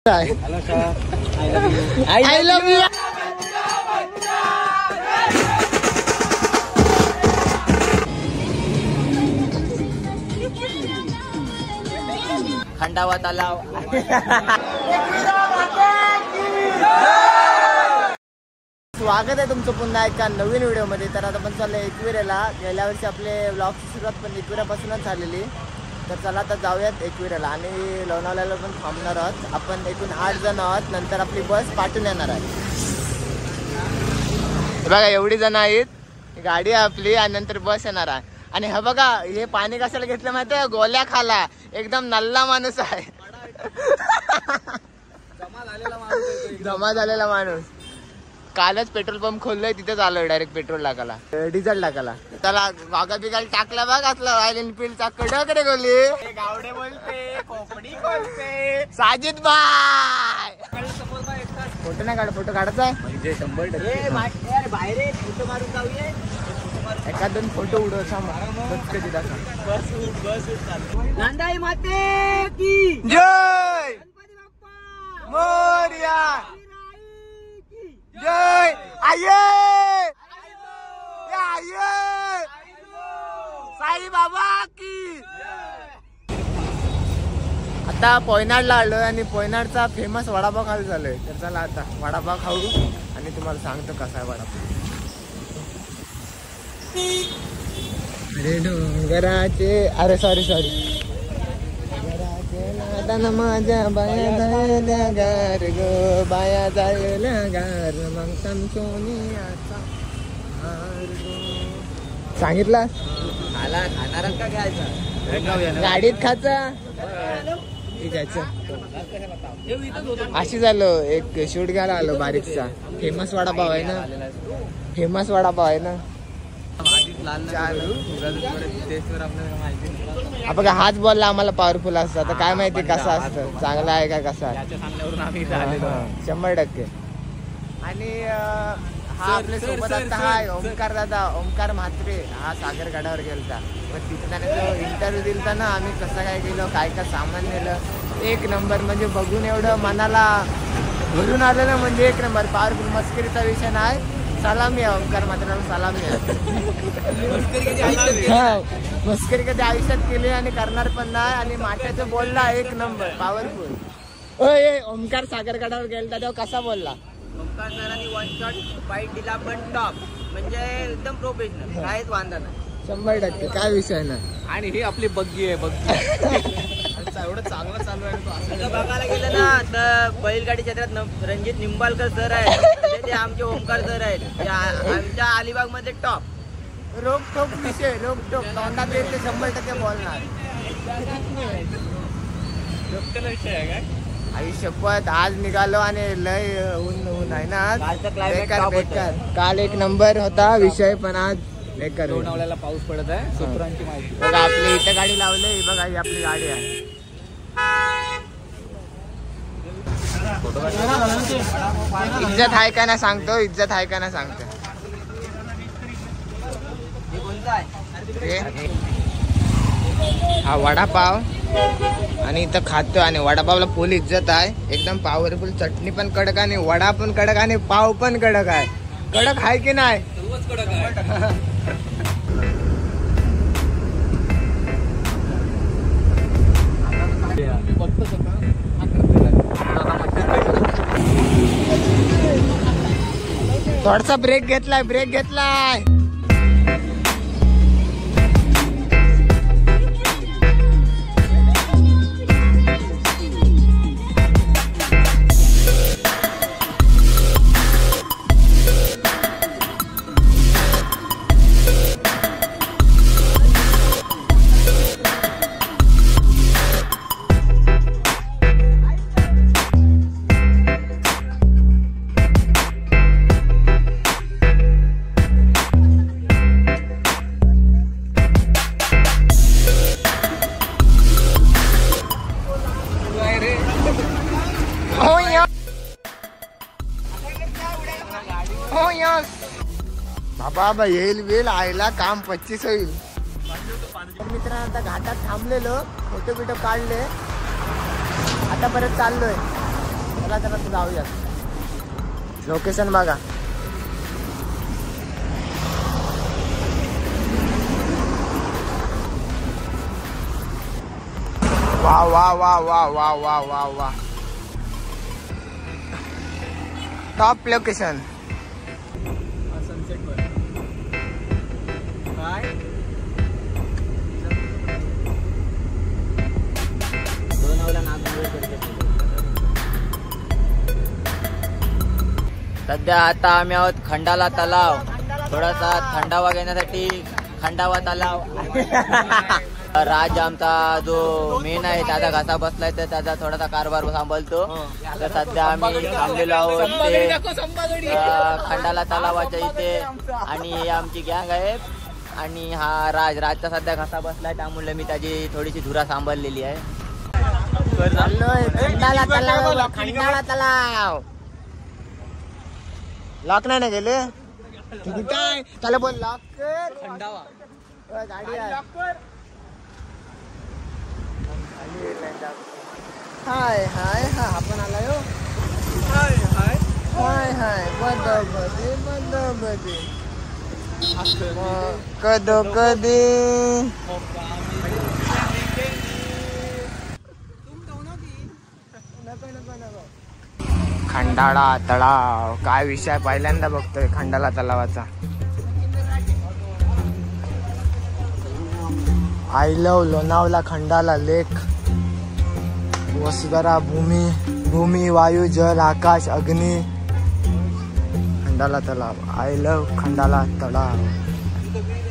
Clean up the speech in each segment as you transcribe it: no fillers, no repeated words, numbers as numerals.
Hello sir, I love you. Khandava तलाव. स्वागत आहे तुमचं पुन्हा एका नवीन व्हिडिओमध्ये. तर आता आपण चाललं एकविरेला. गेल्या वर्षी आपले ब्लॉगची सुरुवात पण एकविरापासूनच झालेली. तर चला आता जाऊयात एकविरेला आणि लोणावळ्याला पण थांबणार आहोत. आपण एकूण 8 जण आहोत. नंतर आपली बस पाठवून येणार आहे. बघा एवढी जण आहेत, गाडी आहे आपली आणि नंतर बस येणार आहे. आणि हा बघा हे पाणी कशाला घेतलं माहिती आहे? गोल्या खाला. एकदम नल्ला माणूस आहे. जमा झालेला माणूस. कालच पेट्रोल पंप खोललोय, तिथेच आलोय डायरेक्ट पेट्रोल टाकायला, डिझेल टाकायला. त्याला वागा बिगाल टाकला बघ. असला रॉयल एनफिल्डचा कडकडे गोली. गावडे बोलते, खोपडी बोलते. साजिद भाई फोटो नाही काढ, फोटो काढायचा आहे म्हणजे 100% बाहेर फोटो मारून जाऊया. एखाद 2 फोटो उडव नांदाई माते की जय, मोरया जय. आये साई बाबा की. आता पोयनाडला आलोय आणि पोयनाडचा फेमस वडापाव खायला झालोय. तर चला आता वडापाव खाऊ आणि तुम्हाला सांगतो कसा आहे वडापाव. अरे डोंगराचे, अरे सॉरी माझ्या बाया झाल्या गार गो, बाया झालेल्या गार मग सोनियाचा हार गो. सांगितलं खाणार का घ्यायचा? गाडीत खायचा. अशी झालं. एक शूट घ्यायला आलो बारीकचा. फेमस वडापाव आहे ना, फेमस वडापाव आहे ना. बघा हाच बोलला आम्हाला पॉवरफुल असतं. आता काय माहिती कसा असतं, चांगला आहे का कसा. 100%. आणि हा आपल्या सोबत आता हा ओमकार दादा, ओमकार म्हात्रे. हा सागर गडावर गेलता. पण तिथे त्याने जो इंटरव्ह्यू दिलता ना, आम्ही कसं काय गेलो, काय काय सामान नेलं. 1 नंबर. म्हणजे बघून एवढं मनाला भरून आलं ना, म्हणजे 1 नंबर पॉवरफुल. मस्करीचा विषय नाही. सलामी आहे ओमकार म्हात्रेला, सलामी आहे. मस्करी कधी आयुष्यात केली आणि करणार पण नाही. आणि माट्याचं बोलला 1 नंबर पॉवरफुल. ओय ओमकार सागर गडावर गेलता तेव्हा कसा बोलला? ओमकार सरांनी 1 शॉट फाईट दिला पण टॉप. म्हणजे एकदम प्रोफेशनल, काहीच वांधा नाही. 100% काय विषय नाही. आणि ही आपली बग्गी आहे, बग्गी. एवढं चांगलं चालू आहे तो. असं बघायला गेलं ना तर बैलगाडी क्षेत्रात रणजित निंबाळकर सर आहेत, ते आमचे ओमकार सर आहेत. आमच्या अलिबाग मध्ये टॉप. रोकटोक विषय, रोकटोक तोंडात येते 100% बोलणार. विषय आहे काय? आयुष्यपत आज निघालो आणि लय ऊन आहे ना आज. बेकार. काल 1 नंबर होता विषय, पण आज बेकार. लोणावळ्याला पाऊस पडत आहे. सूत्रांची माहिती बघा आपली इथं गाडी लावली. बघा ही आपली गाडी आहे. इज्जत आहे का ना सांगतो, इज्जत आहे का ना सांगतो. हा वडापाव आणि इथं खातो. आणि वडापावला फुल इज्जत आहे. एकदम पॉवरफुल. चटणी पण कडक आणि वडा पण कडक आणि पाव पण कडक आहे. कडक आहे की नाही? थोडासा ब्रेक घेतलाय, ब्रेक घेतलाय. बाबा येईल वेल आयला काम 25 होईल. मित्रांनो आता घाटात थांबलेलो, फोटो बिटो काढले. आता परत चाललोय. चला चला तू जाऊया. लोकेशन बघा. वा वा वा वा वा वा वा वा. Top location. सनसेट वर काय सध्या आता आम्ही आहोत खंडाला तलाव. थोडासा थंडावा घेण्यासाठी खंडावा तलाव. राज आमचा जो मेन आहे त्याचा घासा बसलाय तर त्याचा थोडासा कारभार सांभाळतो. तर सध्या आम्ही थांबलेलो आहोत ते खंडाला तलावाच्या इथे आणि ही आमची गँग आहे. आणि हा राजचा सध्या घासा बसलाय त्यामुळे मी त्याची थोडीशी धुरा सांभाळलेली आहे. खंडाला तलाव. खंडाला तलाव. लॉक नाही ना गेले काय त्याला बोल लॉक कर. खंडावा गाडी हाय हाय हा आपण आला यो. हाय हाय हाय हाय कदो कधी कदो कधी. खंडाळा तलाव काय विषय पहिल्यांदा बघतोय खंडाला तलावाचा. आय लव लोणावळा खंडाला लेक. वसुधरा भूमी वायू जल आकाश अग्नी. खंडाला तलाव. आय लव खंडाला तलाव.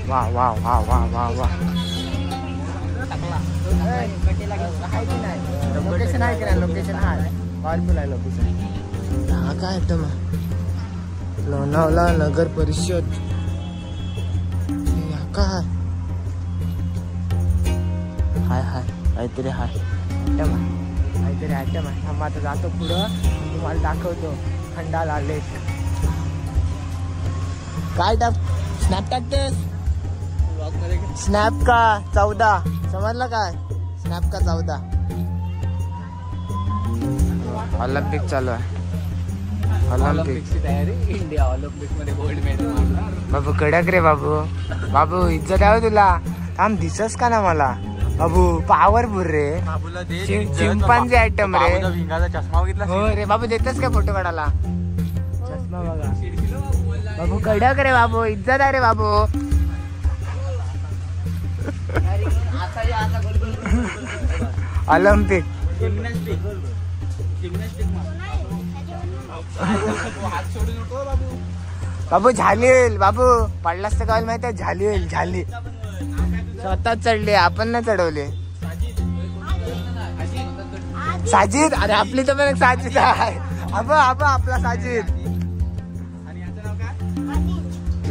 वा वा वा वा वा वा. लोकेशन आहे का? लोकेशन आहे पॉवरफुल आहे लोकेशन. हा काय एकदम लोणावळा नगर परिषद काय हाय हाय काहीतरी हाय आयटम आहे. काहीतरी आयटम आहे. थांबा आता जातो पुढं तुम्हाला दाखवतो खंडाला लेक. काय टाक स्नॅप टाकतेस? स्नॅप का 14 समजलं काय? स्नॅप का 14. ऑलिम्पिक चालू आहे. ऑलिम्पिकची तयारी. इंडिया ऑलिम्पिक मध्ये गोल्ड मेडल. बाबू कडक रे बाबू. बाबू इज्जत आहे तुला. थांब दिसस का ना मला बाबू. पॉवरफुल रे. चिंपांजी आयटम रे. चष्मा बघितला हो रे बाबू. देतस का फोटो काढायला? चष्मा बघा बाबू. कडक रे बाबू. इज्जत आहे रे बाबू. ऑलिम्पिक बाबू झालील बाबू. पडलास तर काय माहिती आहे? झालील झाली. स्वतःच चढले आपण नाही चढवले. साजिद अरे आपली तर पण एक साजिद आहे. आपला साजिद.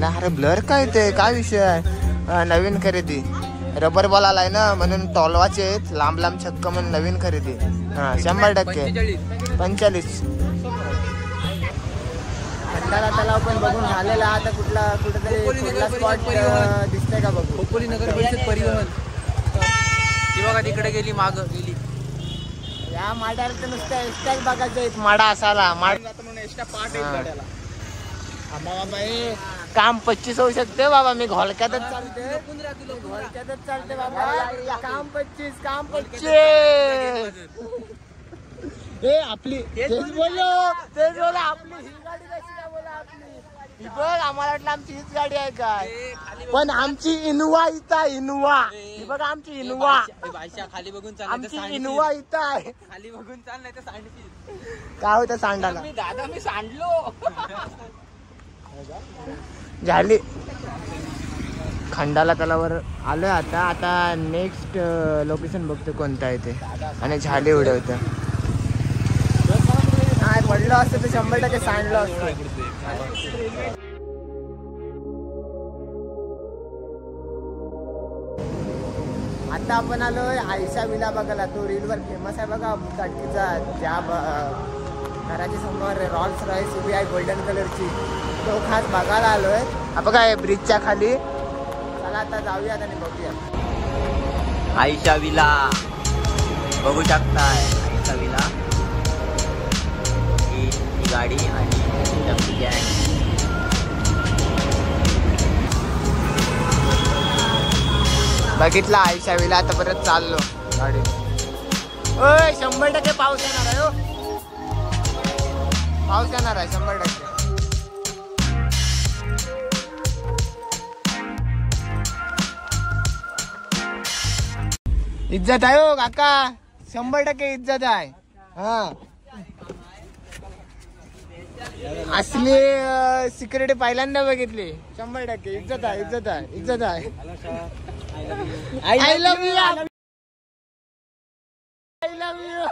अरे ब्लर काय ते काय विषय आहे? नवीन खरेदी रबर बॉल आलाय ना म्हणून टॉलवाचे आहेत. लांब लांब छक्क म्हणून नवीन खरेदी. हा 100% 45. खंडाला तलाव पण बघून झालेला. आता कुठला स्पॉट दिसतंय का बघू. खोपोली नगर परिषद परिवहन ती बघा तिकडे गेली माग गेली. या माड्याला तर नुसतं एक्स्ट्राच बघायचं आहेत. माडा असाला माड एक्स्ट्रा पार्ट आहे गाड्याला. बाबा हे काम 25 होऊ शकते बाबा. मी घोळक्यातच चालते बाबा. काम 25 हे आपली तेच बोललो आपली ही गाडी कशी काय बोला आपली. ही बघ आम्हाला वाटलं आमची हीच गाडी आहे काय. पण आमची इनोवा इथं. इनोवा ही बघ आमची इनोवा. खाली बघून आमची इनोवा इथं आहे. खाली बघून चाल नाही तर सांडशील. काय होतं सांडाला? दादा मी सांडलो. झाली. खंडाला तलावर आलोय आता नेक्स्ट लोकेशन बघतो कोणतं आहे ते. आणि झाली उडवतं. नाही पडलं असतं तर 100% सांडलं असतं. आता आपण आलोय आयशा विला बघायला. तो रीलवर फेमस आहे बघा काटकीचा. त्या घराच्या समोर रॉल्स रॉयस उभी आहे गोल्डन कलरची. तो खास बघायला आलोय. आपण काय ब्रिजच्या खाली. चला आता जाऊयात आणि बघूया. आयशा विला बघू शकताय. आयशा विला गाडी आणि गँग. बघितला आयशावीला आता परत चाललो गाडी. ओय 100% पाऊस येणार आहे. हो पाऊस येणार आहे 100%. इज्जत आहे हो काका, 100% इज्जत आहे. हा असली सिक्युरिटी पहिल्यांदा बघितली. 100% इज्जत आहे, इज्जत आहे, इज्जत आहे. I love you, I love you.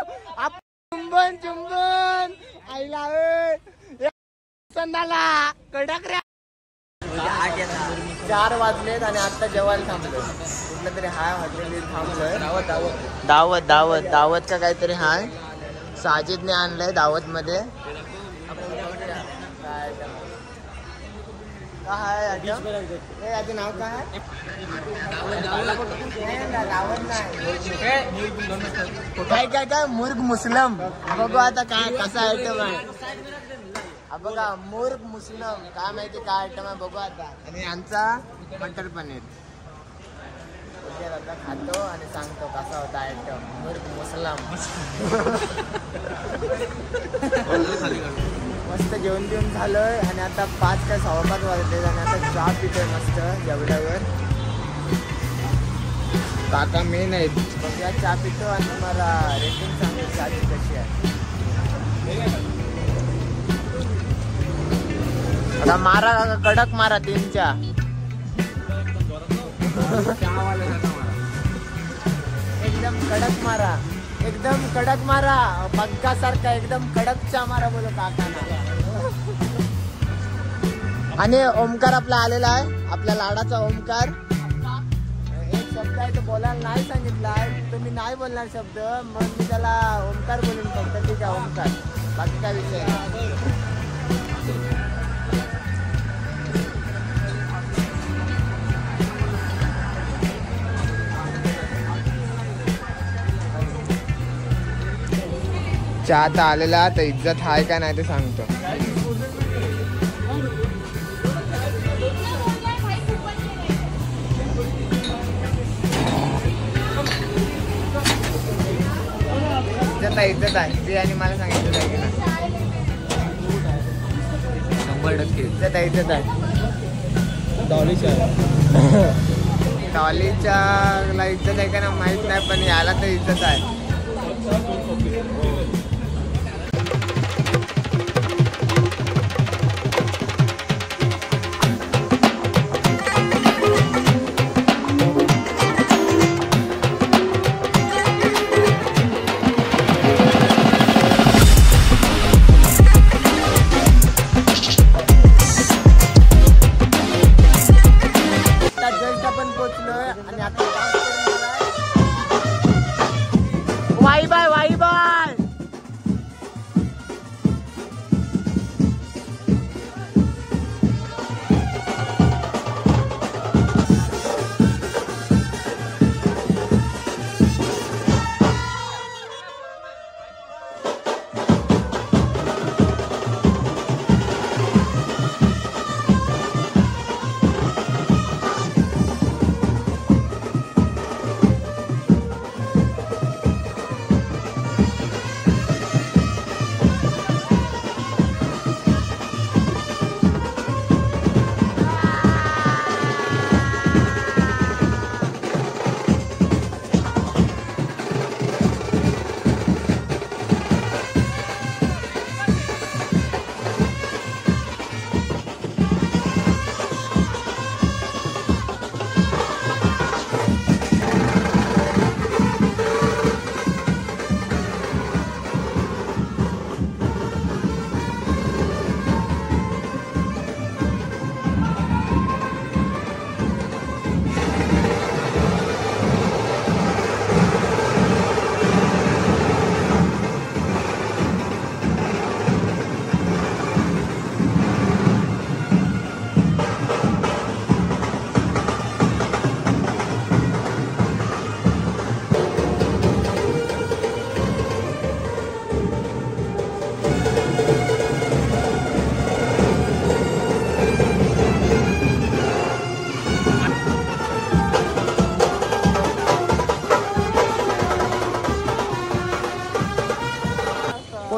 चुंबन चुंबन आय लव्ह संदाला कडक रे. 4 वाजलेत आणि आता जेवायला थांबलोय. कुठलं तरी हाय हॉटेल थांबलोय. दावत दावत दावत का काहीतरी हाय. साजिदने आणलंय दावत मध्ये. काय याचं नाव काय? काय काय काय मुर्ग मुस्लम. बघू आता काय कसा आयटम आहे. बघा मुर्ग मुस्लम काय माहिती काय आयटम आहे बघू आता. आणि यांचा मटर पनीर आता खातो आणि सांगतो कसा होता आयटम. मुर्ग मुस्लम मस्त जेवण जेवण झालंय. आणि आता 5 काय 5:15 वाजले आणि आता चहा पितोय मस्त जेवढ्यावर. काका मेन आहेत. बघूया चहा पितो आणि तुम्हाला रेटिंग सांगतो चहाची कशी आहे. आता मारा काका कडक मारा 3 चहा. एकदम कडक मारा, एकदम कडक मारा. पंखासारखा एकदम कडक चहा मारा बोलो काकांना. आणि ओमकार आपला आलेला आहे, आपल्या लाडाचा ओमकार. एक शब्द आहे तो बोलायला नाही सांगितला आहे. तुम्ही नाही बोलणार शब्द, मग मी त्याला ओमकार बोलून फक्त. ठीक आहे ओमकार, बाकी काय विषय नाही. चहा आता आलेला तर इज्जत हाय का नाही ते सांगतो. इज्जत आहे, इज्जत आहे. बिर्याणी मला सांगितलं आहे की नाही. 100% इज्जत आहे, इज्जत आहे. डॉलीच्या इज्जत आहे का ना माहित नाही, पण याला तर इज्जत आहे.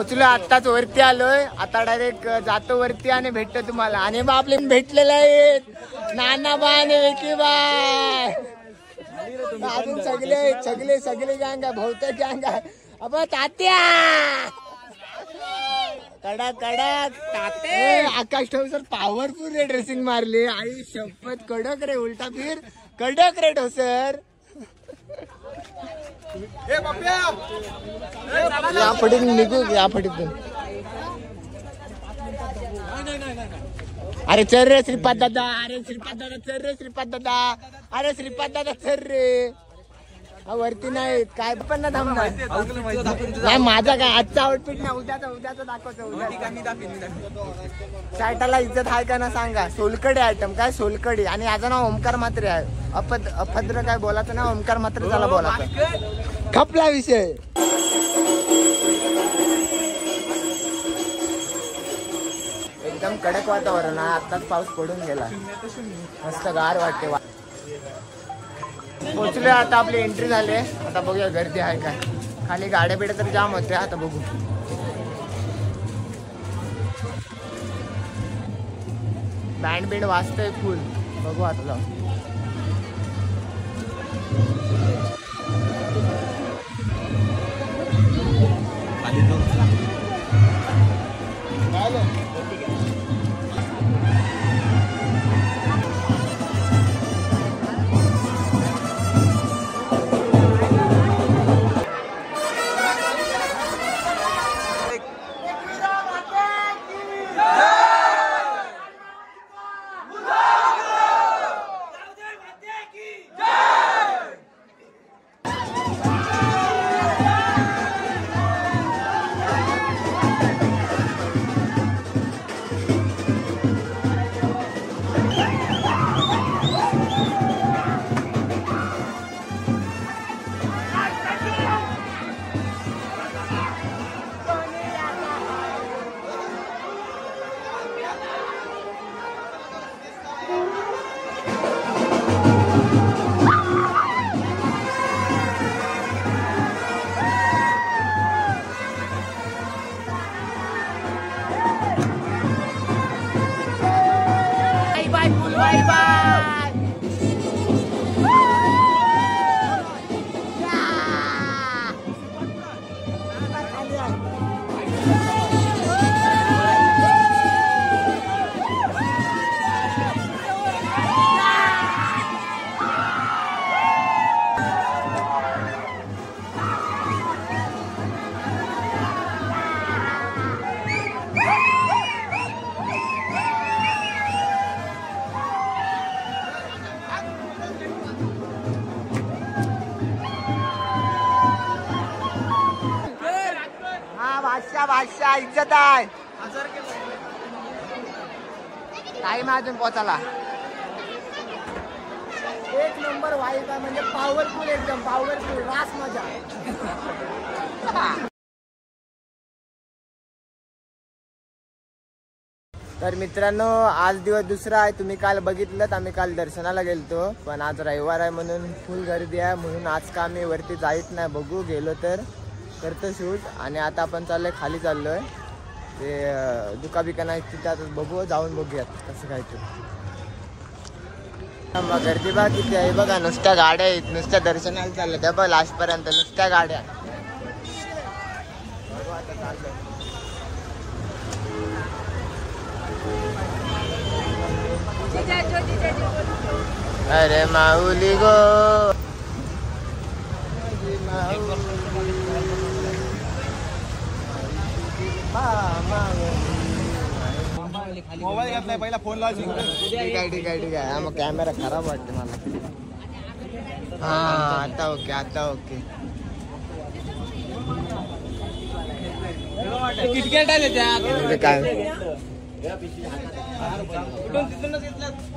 पोचलो आत्ताच वरती आलोय. आता डायरेक्ट जातो वरती आणि भेटतो तुम्हाला. आणि मग आपले भेटलेले आहेत नाना बाय आणि विकी बाय. अजून सगळे सगळे सगळे गँग आहे, बहुतेक गँग आहे. अब तात्या कडक कडक ताते. आकाश ठोसर पॉवरफुल रे ड्रेसिंग मारली. आई शपथ कडक रे. उलटा फिर कडक रे ठोसर. या फडीतून निघू, या फडीतून. अरे चल रे श्रीपाद दादा. अरे श्रीपाद दादा चल रे श्रीपाद दादा. अरे श्रीपाद दादा चल रे. वरती नाही काय पण ना थांबणार नाही. माझा काय आजचा आउटफिट नाही, उद्याचा दाखवतो. शर्टाला इज्जत आहे का ना सांगा. सोलकडी आयटम काय सोलकडी. आणि याचं नाव ओमकार म्हात्रे आहे. अभद्र काय बोलायचं ना, ओमकार म्हात्रे त्याला बोलायचं. खपला विषय. एकदम कडक वातावरण आहे. आत्ताच पाऊस पडून गेला. मस्त गार वाटते. पोचले आता. आपली एंट्री झाली. आता बघूया गर्दी आहे काय. खाली गाड्या बिड्या तर जाम होते. आता बघू. बँड बिंड वाजतंय फुल. बघू आता जाऊ. बादशाह इज्जत आहे. टाइम अजून पोचाला. एक नंबर वाईट आहे. म्हणजे पॉवरफुल. एकदम पॉवरफुल. रास मजा. तर मित्रांनो आज दिवस दुसरा आहे. तुम्ही काल बघितलं. आम्ही काल दर्शनाला गेलतो, पण आज रविवार आहे म्हणून फुल गर्दी आहे. म्हणून आज का आम्ही वरती जायच नाही. बघू गेलो तर करतो शूट. आणि आता आपण चाललोय खाली. चाललोय ते दुका बिका नाही तिथे. आता बघू जाऊन बघूयात कसं काय ते. गर्दी बघा किती आहे. बघा नुसत्या गाड्या आहेत. नुसत्या दर्शनाला चालल्या त्या बघ लास्ट पर्यंत नुसत्या गाड्या. बघू आता चाललोय. अरे माऊली गो मोबाईल घातलाय पहिला फोन लावची. ठीक आहे. मग कॅमेरा खराब वाटते मला. हा आता ओके. आता ओके. किटकॅट आले त्या काय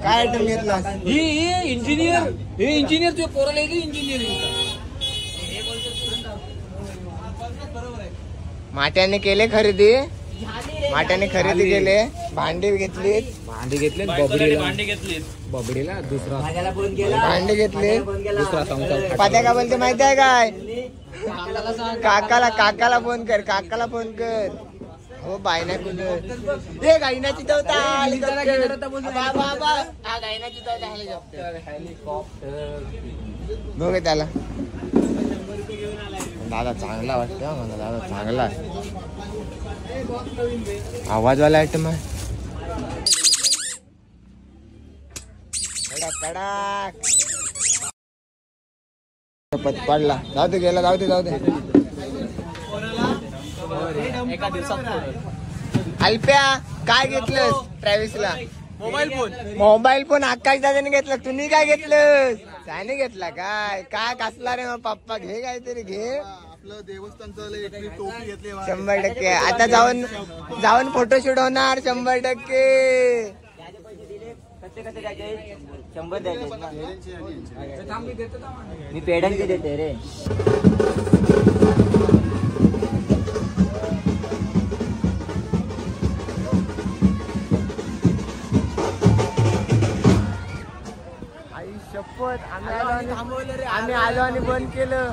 काय आयटम घेतला. ही इंजिनियर तुझ्या पोराला इंजिनियर. माट्याने केले खरेदी. माट्याने खरेदी केले. भांडी घेतली. बबडीला दुसरा भांडी घेतली. दुसरा पात्या का बोलते माहिती आहे काय. काकाला सांग. काकाला फोन कर, काकाला फोन कर. हो बायनाकुलर ए गायना चितवता हा गायना चितवता बघ त्याला. दादा चांगला वाटतं मला, दादा चांगला आवाजवाला आयटम आहे. पडला. जाऊ दे गेला, जाऊ दे. एका दिवसात अल्प्या काय घेतलंस ट्रॅव्हिसला? मोबाईल फोन आकाश दादाने घेतला. तुम्ही काय घेतलं? त्याने घेतला काय? काय कसला रे मग पप्पा? घे काहीतरी घे. आपलं देवस्थानचं टोपी घेतली 100%. आता जाऊन फोटोशूट होणार 100%. 100 द्यायचे मी पेढ्यांचे देते रे. आई शपथ आम्ही आलो आणि बंद केलं.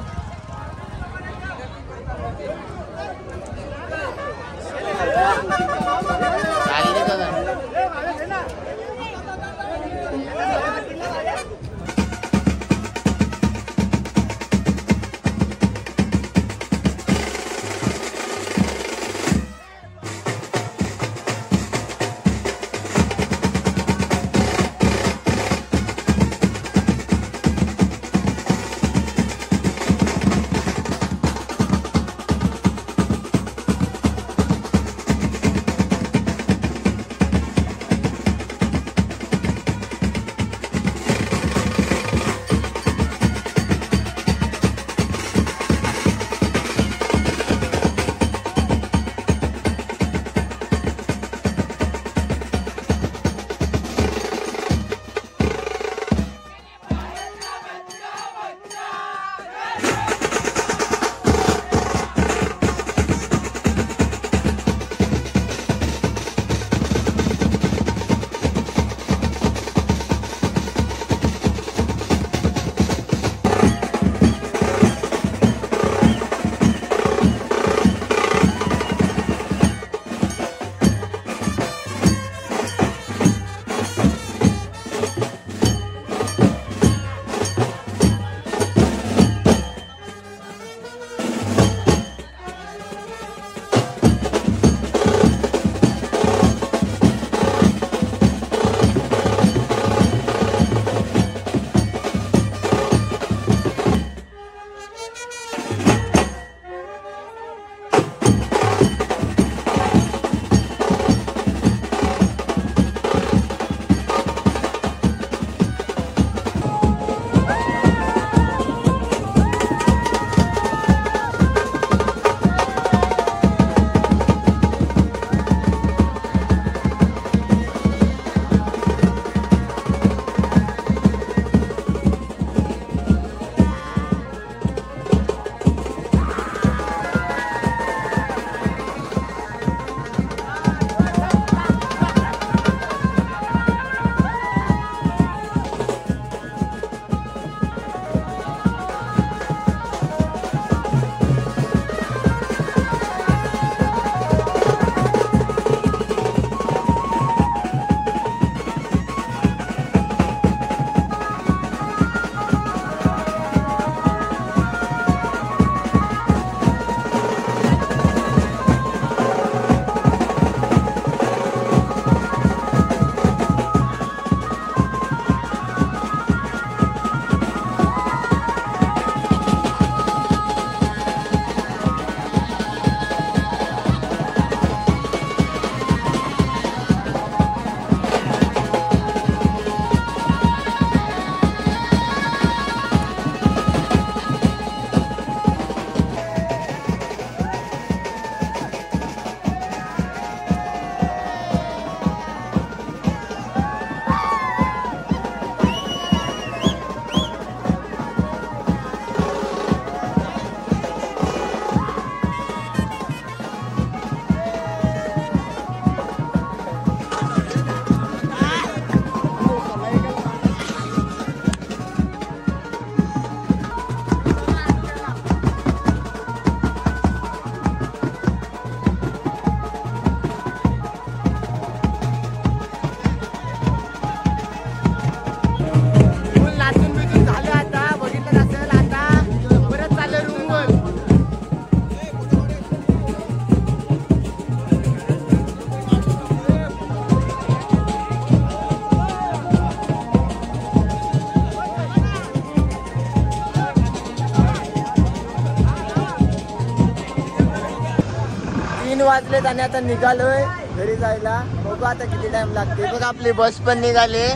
वाजलेत आणि आता निघालोय घरी जायला. बघू आता किती टाइम लागते. बघ आपली बस पण निघाले.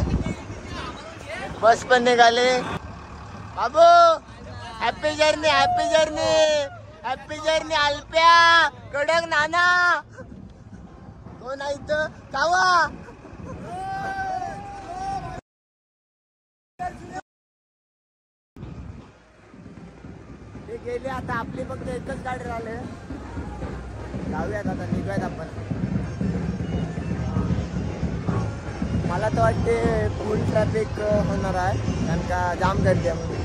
बाबू happy journey happy journey happy journey. अल्प्या कडक नाना कोण आहे इथं कावा. ते गेले आता. आपली फक्त एकच गाडी राहिले. जाऊयात आता निघूयात आपण. मला तर वाटते फुल ट्रॅफिक होणार आहे कारण का जाम गर्दी आहे म्हणून.